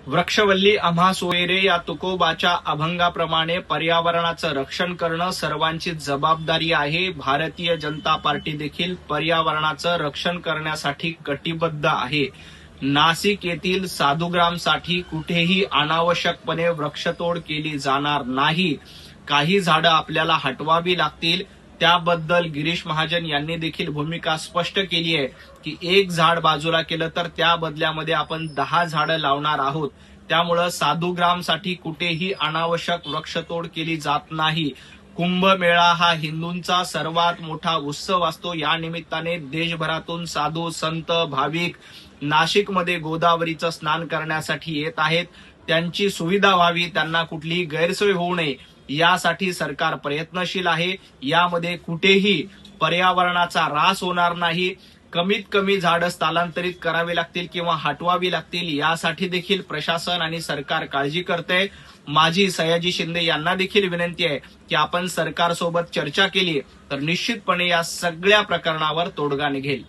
वृक्षवल्ली आम्हा सोयरे या तुकोबाच्या अभंगाप्रमाणे पर्यावरणाचं रक्षण करणं सर्वांची जबाबदारी आहे. भारतीय जनता पार्टी देखील पर्यावरणाचं रक्षण करण्यासाठी कटिबद्ध आहे. नाशिक येथील साधुग्रामसाठी कुठेही अनावश्यकपणे वृक्षतोड केली जाणार नाही. काही झाडं आपल्याला हटवावी लागतील. त्याबद्दल गिरीश महाजन यांनी देखील भूमिका स्पष्ट केली आहे की एक झाड बाजूला केलं तर त्या बदल्यामध्ये आपण 10 झाडं लावणार आहोत. त्यामुळं साधुग्रामसाठी कुठेही अनावश्यक वृक्षतोड केली जात नाही. कुंभमेळा हा हिंदूंचा सर्वात मोठा उत्सव असतो. या निमित्ताने देशभरातून साधू संत भाविक नाशिकमध्ये गोदावरीचं स्नान करण्यासाठी येत आहेत. त्यांची सुविधा व्हावी, त्यांना कुठलीही गैरसोय होऊ नये यासाठी सरकार प्रयत्नशील आहे. यामध्ये कुठेही पर्यावरणाचा ऱ्हास होणार नाही. कमीत कमी झाडं स्थलांतरित करावी लागतील किंवा हटवावी लागतील यासाठी देखील प्रशासन आणि सरकार काळजी करते. माझी सयाजी शिंदे यांना देखील विनंती आहे की आपण सरकारसोबत चर्चा केली तर निश्चितपणे या सगळ्या प्रकरणावर तोडगा निघेल.